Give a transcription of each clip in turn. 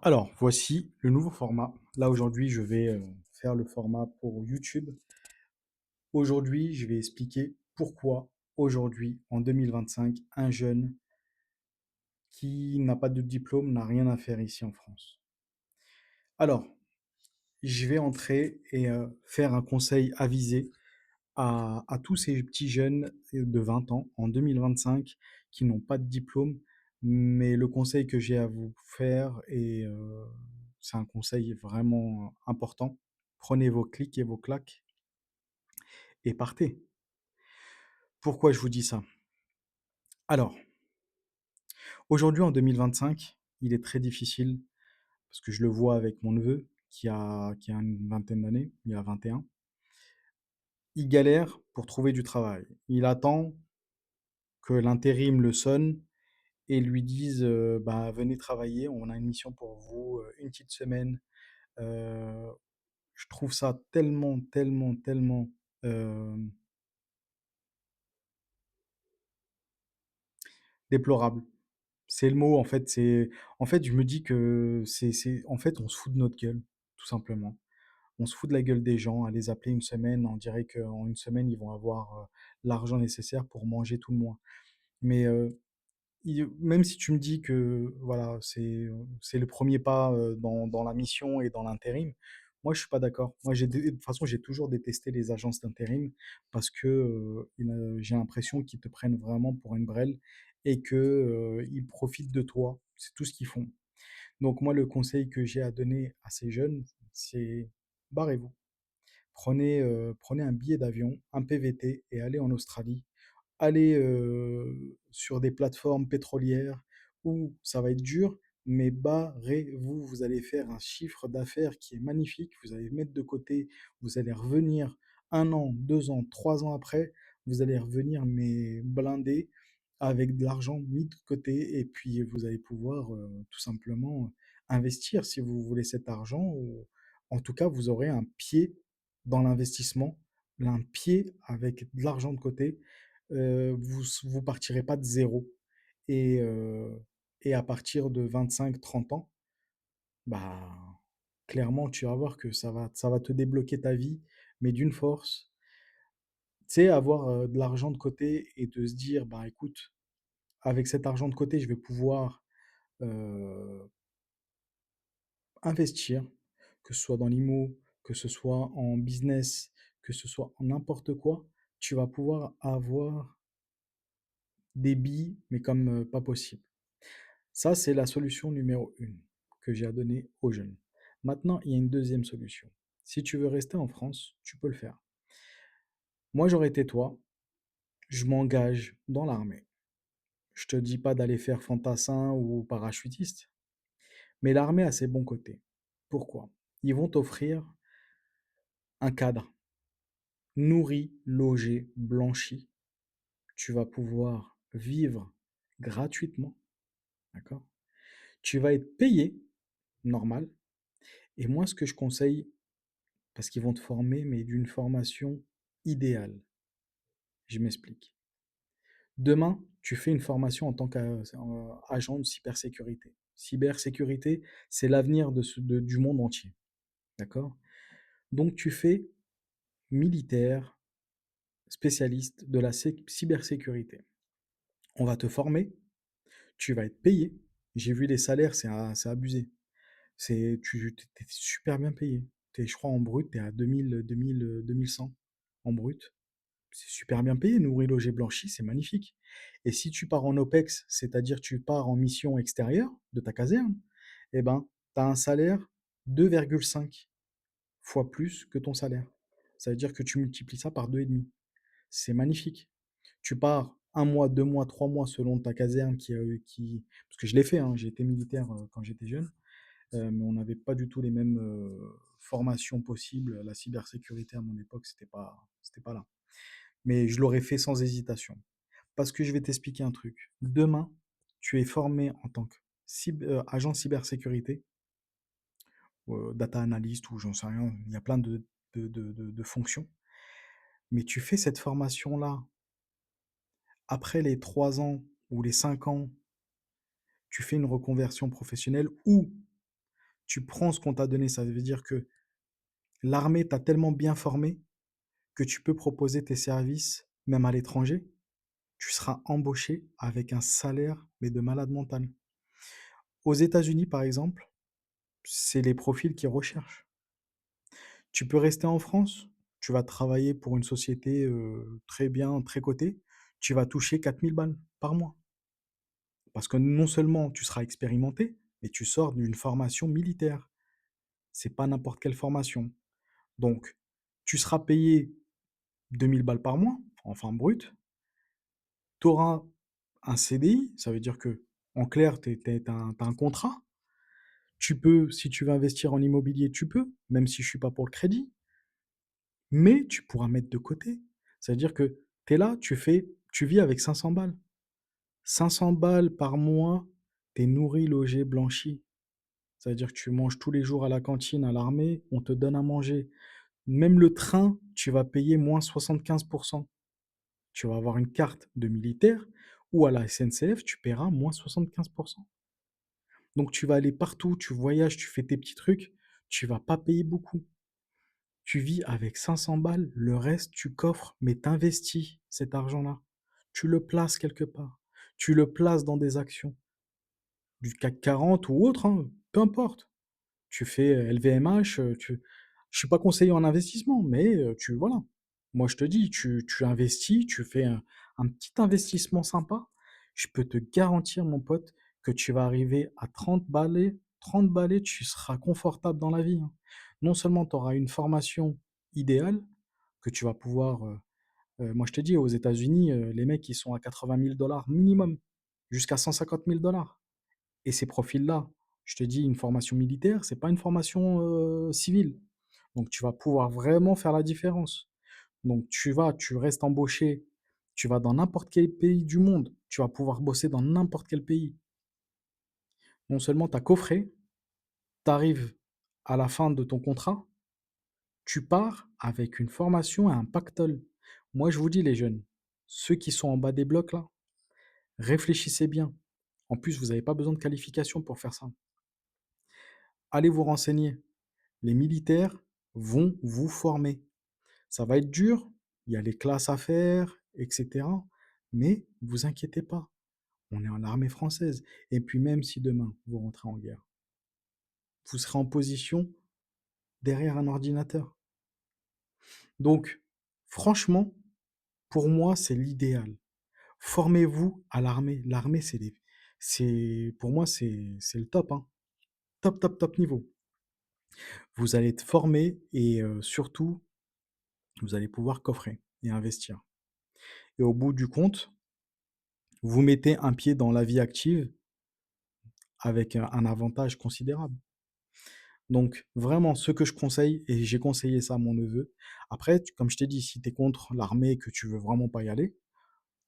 Alors, voici le nouveau format. Là, aujourd'hui, je vais faire le format pour YouTube. Aujourd'hui, je vais expliquer pourquoi, aujourd'hui, en 2025, un jeune qui n'a pas de diplôme n'a rien à faire ici en France. Alors, je vais entrer et faire un conseil avisé à tous ces petits jeunes de 20 ans en 2025 qui n'ont pas de diplôme. Mais le conseil que j'ai à vous faire, et c'est un conseil vraiment important, prenez vos clics et vos claques et partez. Pourquoi je vous dis ça? Alors, aujourd'hui en 2025, il est très difficile, parce que je le vois avec mon neveu qui a une vingtaine d'années, il a 21. Il galère pour trouver du travail. Il attend que l'intérim le sonne et lui disent bah, venez travailler, on a une mission pour vous, une petite semaine. Euh, je trouve ça tellement, tellement, tellement euh, déplorable. C'est le mot, en fait. En fait, je me dis que en fait, on se fout de notre gueule, tout simplement. On se fout de la gueule des gens, à les appeler une semaine, on dirait qu'en une semaine, ils vont avoir l'argent nécessaire pour manger tout le mois. Mais même si tu me dis que voilà, c'est le premier pas dans la mission et dans l'intérim, moi je suis pas d'accord. Moi de toute façon j'ai toujours détesté les agences d'intérim parce que j'ai l'impression qu'ils te prennent vraiment pour une brêle et que ils profitent de toi. C'est tout ce qu'ils font. Donc moi le conseil que j'ai à donner à ces jeunes, c'est barrez-vous. Prenez un billet d'avion, un PVT et allez en Australie. Allez sur des plateformes pétrolières où ça va être dur, mais barrez-vous. Vous allez faire un chiffre d'affaires qui est magnifique. Vous allez mettre de côté, vous allez revenir 1 an, 2 ans, 3 ans après. Vous allez revenir, mais blindé, avec de l'argent mis de côté. Et puis, vous allez pouvoir tout simplement investir si vous voulez cet argent. Ou, en tout cas, vous aurez un pied dans l'investissement, un pied avec de l'argent de côté. Vous partirez pas de zéro. Et, euh, et à partir de 25, 30 ans, bah, clairement, tu vas voir que ça va te débloquer ta vie, mais d'une force. Tu sais, avoir de l'argent de côté et de se dire, bah écoute, avec cet argent de côté, je vais pouvoir euh, investir, que ce soit dans l'IMO, que ce soit en business, que ce soit en n'importe quoi. Tu vas pouvoir avoir des billes, mais comme pas possible. Ça, c'est la solution numéro une que j'ai à donner aux jeunes. Maintenant, il y a une deuxième solution. Si tu veux rester en France, tu peux le faire. Moi, j'aurais été toi, je m'engage dans l'armée. Je te dis pas d'aller faire fantassin ou parachutiste, mais l'armée a ses bons côtés. Pourquoi? Ils vont t'offrir un cadre nourri, logé, blanchi. Tu vas pouvoir vivre gratuitement, d'accord? Tu vas être payé, normal. Et moi, ce que je conseille, parce qu'ils vont te former, mais d'une formation idéale. Je m'explique. Demain, tu fais une formation en tant qu'agent de cybersécurité. Cybersécurité, c'est l'avenir du monde entier. D'accord? Donc, tu fais militaire, spécialiste de la cybersécurité. On va te former, tu vas être payé. J'ai vu les salaires, c'est abusé. T'es super bien payé. Je crois en brut, tu es à 2000, 2000, 2100 en brut. C'est super bien payé, nourri, logé, blanchi, c'est magnifique. Et si tu pars en OPEX, c'est-à-dire tu pars en mission extérieure de ta caserne, eh ben, tu as un salaire 2,5 fois plus que ton salaire. Ça veut dire que tu multiplies ça par 2,5. C'est magnifique. Tu pars 1 mois, 2 mois, 3 mois selon ta caserne Parce que je l'ai fait, hein, j'ai été militaire quand j'étais jeune, mais on n'avait pas du tout les mêmes formations possibles. La cybersécurité à mon époque, c'était pas là. Mais je l'aurais fait sans hésitation. Parce que je vais t'expliquer un truc. Demain, tu es formé en tant que agent cybersécurité, data analyst ou j'en sais rien, il y a plein de fonctions. Mais tu fais cette formation-là, après les 3 ans ou les 5 ans, tu fais une reconversion professionnelle ou Tu prends ce qu'on t'a donné. Ça veut dire que l'armée t'a tellement bien formé que tu peux proposer tes services même à l'étranger. Tu seras embauché avec un salaire, mais de malade mental. Aux États-Unis, par exemple, c'est les profils qu'ils recherchent. Tu peux rester en France, tu vas travailler pour une société, très bien, très cotée, tu vas toucher 4 000 balles par mois. Parce que non seulement tu seras expérimenté, mais tu sors d'une formation militaire. C'est pas n'importe quelle formation. Donc, tu seras payé 2 000 balles par mois, enfin brut. Tu auras un CDI, ça veut dire que en clair, tu es un contrat. Tu peux, si tu veux investir en immobilier, tu peux, même si je suis pas pour le crédit, mais tu pourras mettre de côté. Ça veut dire que tu es là, tu vis avec 500 balles. 500 balles par mois, tu es nourri, logé, blanchi. Ça veut dire que tu manges tous les jours à la cantine, à l'armée, on te donne à manger. Même le train, tu vas payer moins 75. Tu vas avoir une carte de militaire ou à la SNCF, tu paieras moins 75. Donc tu vas aller partout, tu voyages, tu fais tes petits trucs, tu vas pas payer beaucoup. Tu vis avec 500 balles, le reste, tu coffres, mais t'investis cet argent-là. Tu le places quelque part. Tu le places dans des actions, du CAC 40 ou autre, hein, peu importe. Tu fais LVMH, je suis pas conseiller en investissement, mais voilà. Moi, je te dis, tu investis, tu fais un petit investissement sympa. Je peux te garantir, mon pote, que tu vas arriver à 30 balais, tu seras confortable dans la vie, hein. Non seulement tu auras une formation idéale que tu vas pouvoir, moi, je te dis, aux États-Unis, les mecs, ils sont à 80 000 $ minimum, jusqu'à 150 000 $ et ces profils-là, je te dis une formation militaire, c'est pas une formation, civile. Donc tu vas pouvoir vraiment faire la différence. Donc tu restes embauché, tu vas dans n'importe quel pays du monde, tu vas pouvoir bosser dans n'importe quel pays. Non seulement tu as coffré, tu arrives à la fin de ton contrat, tu pars avec une formation et un pactole. Moi, je vous dis les jeunes, ceux qui sont en bas des blocs là, réfléchissez bien. En plus, vous avez pas besoin de qualification pour faire ça. Allez vous renseigner. Les militaires vont vous former. Ça va être dur, il y a les classes à faire, et cetera, mais vous inquiétez pas, on est en armée française et puis même si demain vous rentrez en guerre, vous serez en position derrière un ordinateur. Donc franchement, pour moi, c'est l'idéal. Formez-vous à l'armée. L'armée, c'est pour moi, c'est le top, hein. Top, top, top niveau. Vous allez être formé et surtout, vous allez pouvoir coffrer et investir. Et au bout du compte, vous mettez un pied dans la vie active avec un avantage considérable. Donc vraiment, ce que je conseille, et j'ai conseillé ça à mon neveu. Après, comme je t'ai dit, si tu es contre l'armée et que tu veux vraiment pas y aller,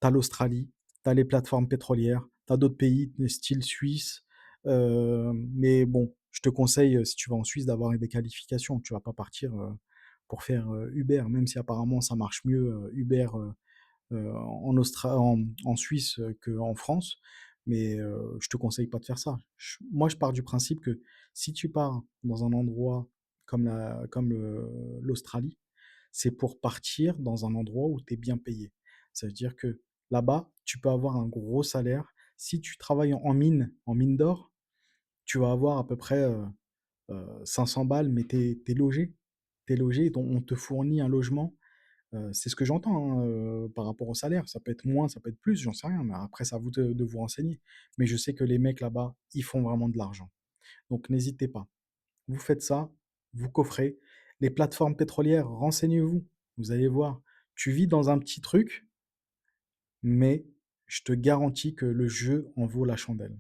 tu as l'Australie, tu as les plateformes pétrolières, tu as d'autres pays, style Suisse. Mais bon, je te conseille, si tu vas en Suisse, d'avoir des qualifications. Tu vas pas partir pour faire Uber, même si apparemment ça marche mieux, Uber, en Suisse qu'en France. Mais je te conseille pas de faire ça. Moi, je pars du principe que si tu pars dans un endroit comme l'Australie, c'est pour partir dans un endroit où tu es bien payé. Ça veut dire que là-bas, tu peux avoir un gros salaire. Si tu travailles en mine d'or, tu vas avoir à peu près 500 balles, mais tu es logé. Tu es logé, on te fournit un logement. C'est ce que j'entends, hein, par rapport au salaire. Ça peut être moins, ça peut être plus, j'en sais rien, mais après, c'est à vous de vous renseigner. Mais je sais que les mecs là-bas, ils font vraiment de l'argent. Donc n'hésitez pas. Vous faites ça, vous coffrez. Les plateformes pétrolières, renseignez-vous. Vous allez voir, tu vis dans un petit truc, mais je te garantis que le jeu en vaut la chandelle.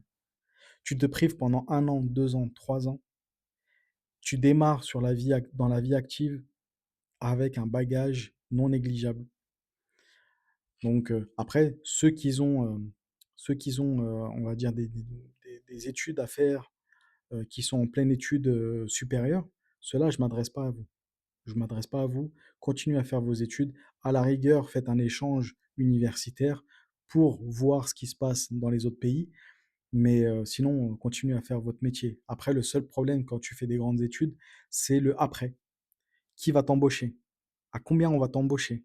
Tu te prives pendant 1 an, 2 ans, 3 ans. Tu démarres dans la vie active avec un bagage non négligeable. Donc après, ceux qui ont, on va dire, des études à faire, qui sont en pleine étude supérieure, ceux-là, je ne m'adresse pas à vous. Je ne m'adresse pas à vous. Continuez à faire vos études. À la rigueur, faites un échange universitaire pour voir ce qui se passe dans les autres pays. Mais sinon, continuez à faire votre métier. Après, le seul problème quand tu fais des grandes études, c'est le après. Qui va t'embaucher? À combien on va t'embaucher?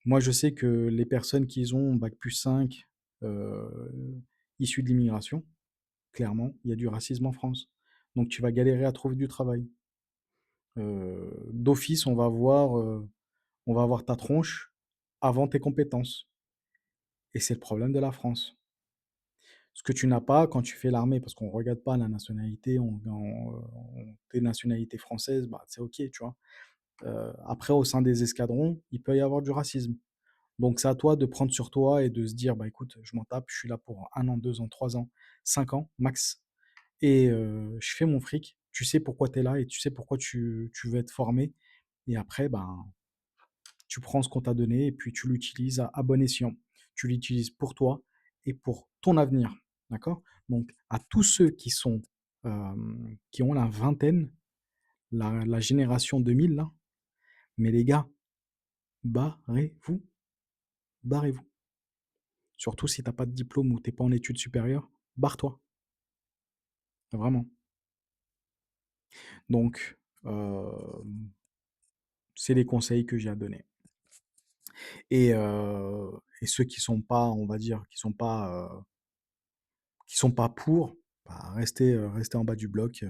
Moi, je sais que les personnes qui ont bac+5, issues de l'immigration, clairement, il y a du racisme en France. Donc tu vas galérer à trouver du travail. D'office, on va voir ta tronche avant tes compétences et c'est le problème de la France. Ce que tu n'as pas quand tu fais l'armée, parce qu'on regarde pas la nationalité, tu nationalité française, bah, c'est OK, tu vois? Après au sein des escadrons, il peut y avoir du racisme. Donc c'est à toi de prendre sur toi et de se dire: «Bah, écoute, je m'en tape, je suis là pour 1 an, 2 ans, 3 ans, 5 ans max et je fais mon fric». Tu sais pourquoi tu es là et tu sais pourquoi tu veux être formé et après, ben, tu prends ce qu'on t'a donné et puis tu l'utilises à bon escient. Tu l'utilises pour toi et pour ton avenir, d'accord? Donc à tous ceux qui ont la vingtaine, la génération 2000 là, mais les gars, barrez-vous, barrez-vous. Surtout si tu as pas de diplôme ou tu es pas en études supérieures, barre-toi, vraiment. Donc c'est les conseils que j'ai à donner et ceux qui sont pas, on va dire, qui sont pas pour, bah, restez en bas du bloc,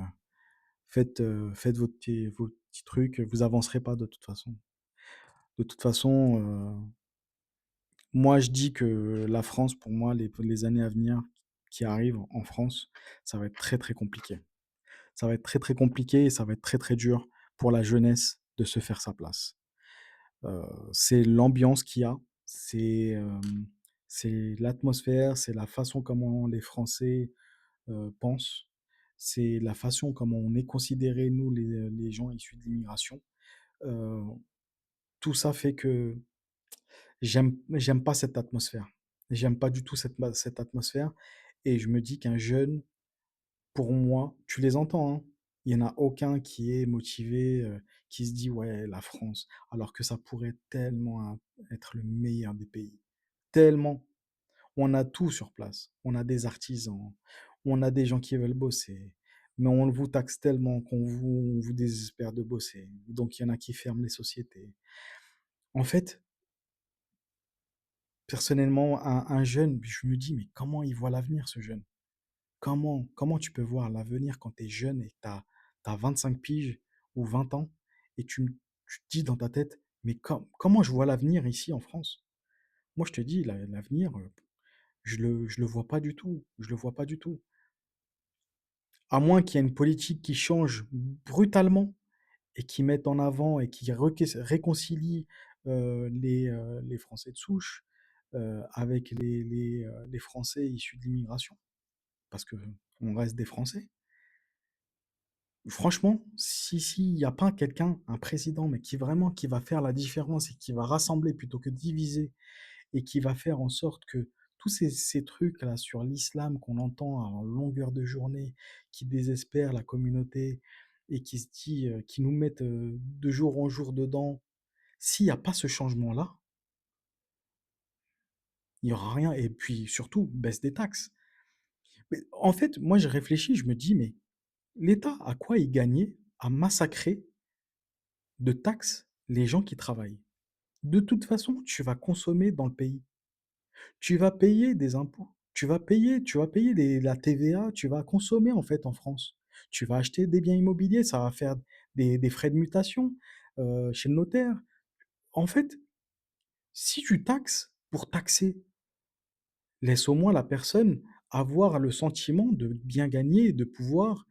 faites vos petits trucs, vous avancerez pas de toute façon. De toute façon, moi je dis que la France, pour moi, les années à venir qui arrivent en France, ça va être très, très compliqué. Ça va être très, très compliqué et ça va être très, très dur pour la jeunesse de se faire sa place. C'est l'ambiance qu'il y a, c'est l'atmosphère, c'est la façon comment les Français, pensent, c'est la façon comment on est considérés, nous, les gens issus de l'immigration. Heu, Tout ça fait que j'aime pas cette atmosphère. J'aime pas du tout cette atmosphère et je me dis qu'un jeune, pour moi, tu les entends, hein, il y en a aucun qui est motivé, qui se dit: «Ouais, la France», alors que ça pourrait tellement être le meilleur des pays. Tellement. On a tout sur place. On a des artisans, on a des gens qui veulent bosser, mais on vous taxe tellement on vous désespère de bosser. Donc il y en a qui ferment les sociétés. En fait, personnellement, un jeune, je me dis: «Mais comment il voit l'avenir ce jeune?» Comment tu peux voir l'avenir quand tu es jeune et que tu as 25 piges ou 20 ans et tu te dis dans ta tête: «Mais comment je vois l'avenir ici en France?» Moi, je te dis l'avenir, je le vois pas du tout, je le vois pas du tout. À moins qu'il y ait une politique qui change brutalement et qui mette en avant et qui réconcilie, les Français de souche, avec les Français issus de l'immigration, parce qu'on reste des Français. Franchement, s'il y a pas quelqu'un, un président, mais qui va faire la différence et qui va rassembler plutôt que diviser et qui va faire en sorte que tous ces trucs-là sur l'islam qu'on entend en longueur de journée, qui désespèrent la communauté et qui se dit, qui nous mettent, de jour en jour dedans, s'il y a pas ce changement-là, il y aura rien et puis surtout, baisse des taxes. Mais en fait, moi je réfléchis, je me dis: «Mais l'État, à quoi il gagnait à massacrer de taxes les gens qui travaillent?» De toute façon, tu vas consommer dans le pays. Tu vas payer des impôts. Tu vas payer la TVA, tu vas consommer en fait en France. Tu vas acheter des biens immobiliers, ça va faire des frais de mutation chez le notaire. En fait, si tu taxes pour taxer, laisse au moins la personne avoir le sentiment de bien gagner et de pouvoir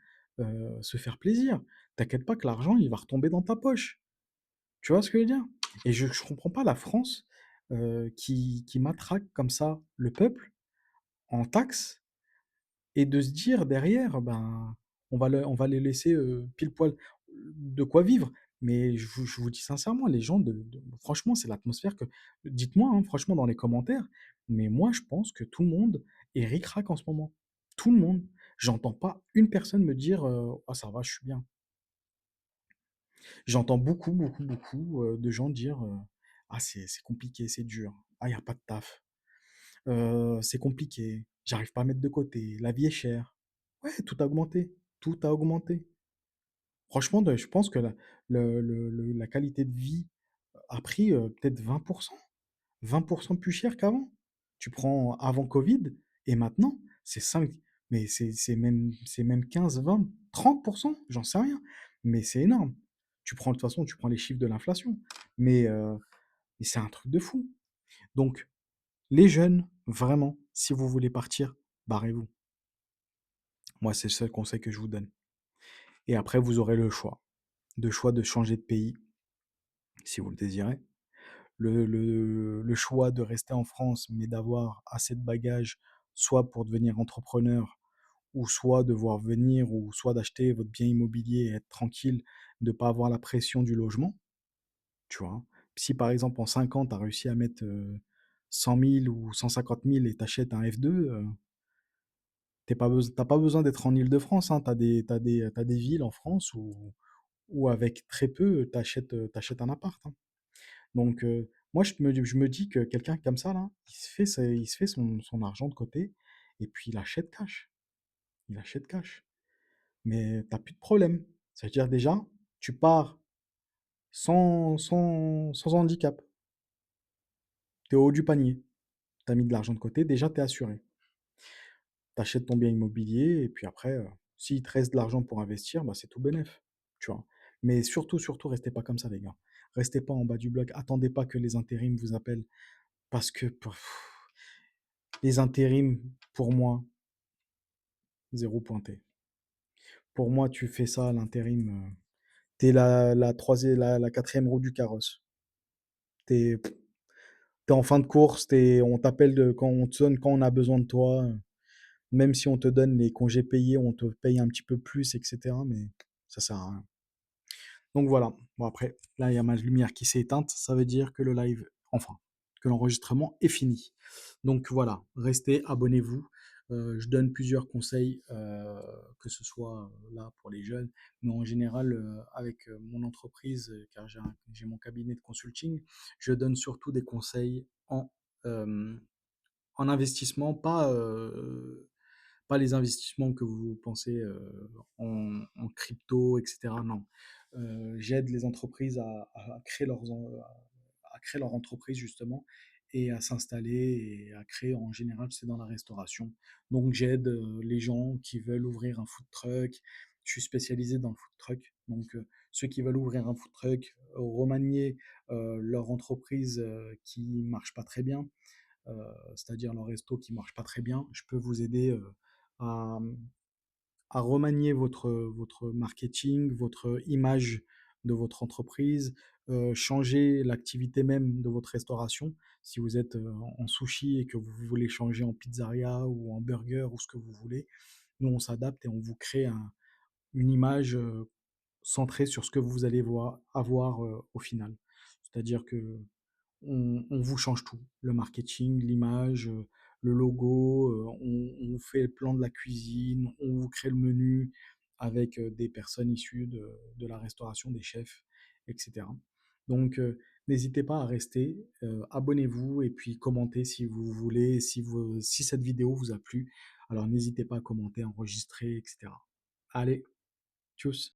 se faire plaisir. T'inquiète pas que l'argent, il va retomber dans ta poche. Tu vois ce que je veux dire? Et je comprends pas la France qui matraque comme ça le peuple en taxes et de se dire derrière, ben, on va les laisser, pile poil de quoi vivre. Mais je vous dis sincèrement, les gens franchement, c'est l'atmosphère que dites-moi, hein, franchement dans les commentaires, mais moi je pense que tout le monde est ric-rac en ce moment. Tout le monde. J'entends pas une personne me dire, «Ah ça va, je suis bien». J'entends beaucoup, beaucoup, beaucoup, de gens dire, «Ah c'est compliqué, c'est dur. Ah il y a pas de taf. C'est compliqué. J'arrive pas à mettre de côté, la vie est chère. Ouais, tout a augmenté, tout a augmenté. Franchement, je pense que la qualité de vie a pris peut-être 20%. 20% plus cher qu'avant. Tu prends avant Covid et maintenant, c'est 5, mais c'est même 15, 20, 30%, j'en sais rien. Mais c'est énorme. De toute façon, tu prends les chiffres de l'inflation. Mais c'est un truc de fou. Donc, les jeunes, vraiment, si vous voulez partir, barrez-vous. Moi, c'est le seul conseil que je vous donne. Et après, vous aurez le choix. De changer de pays, si vous le désirez. Le choix de rester en France, mais d'avoir assez de bagages, soit pour devenir entrepreneur, ou soit de voir venir, ou soit d'acheter votre bien immobilier et être tranquille, de ne pas avoir la pression du logement, tu vois. Si par exemple en 5 ans, tu as réussi à mettre 100 000 ou 150 000 et t'achètes un F2, t'as pas besoin d'être en Île-de-France, hein. T'as des villes en France où avec très peu, t'achètes un appart, hein. Donc, moi, je me dis que quelqu'un comme ça, là, il se fait son argent de côté et puis il achète cash. Il achète cash. Mais t'as plus de problème. C'est-à-dire déjà, tu pars sans handicap. Tu es au haut du panier. Tu as mis de l'argent de côté, déjà, tu es assuré. Tu achètes ton bien immobilier et puis après, s'il te reste de l'argent pour investir, bah, c'est tout bénef. Tu vois. Mais surtout, surtout, restez pas comme ça, les gars. Restez pas en bas du bloc. Attendez pas que les intérims vous appellent parce que les intérims, pour moi, zéro pointé. Pour moi, tu fais ça à l'intérim, t'es la troisième, la quatrième roue du carrosse. T'es, t'es en fin de course, on t'appelle quand on te sonne, quand on a besoin de toi. Même si on te donne les congés payés, on te paye un petit peu plus, etc. Mais ça sert à rien. Donc voilà. Bon après, là, il y a ma lumière qui s'est éteinte. Ça veut dire que le live, enfin, que l'enregistrement est fini. Donc voilà, restez, abonnez-vous. Je donne plusieurs conseils, que ce soit là pour les jeunes, mais en général avec mon entreprise, car j'ai mon cabinet de consulting, je donne surtout des conseils euh, en investissement, pas les investissements que vous pensez en crypto, etc. Non. J'aide les entreprises à créer leur entreprise justement et à s'installer et à créer en général, c'est dans la restauration. Donc j'aide les gens qui veulent ouvrir un food truck. Je suis spécialisé dans le food truck. Donc ceux qui veulent ouvrir un food truck, remanier leur entreprise qui marche pas très bien, c'est-à-dire leur resto qui marche pas très bien, je peux vous aider à, à remanier votre marketing, votre image de votre entreprise, changer l'activité même de votre restauration. Si vous êtes en sushi et que vous voulez changer en pizzeria ou en burger ou ce que vous voulez, nous on s'adapte et on vous crée une image centrée sur ce que vous allez avoir au final. C'est-à-dire que on vous change tout. Le marketing, l'image, le logo, on vous fait le plan de la cuisine, on vous crée le menu avec des personnes issues de la restauration, des chefs, etc. Donc, n'hésitez pas à rester, abonnez-vous et puis commentez si vous voulez, si cette vidéo vous a plu. Alors, n'hésitez pas à commenter, enregistrer, etc. Allez, tchuss!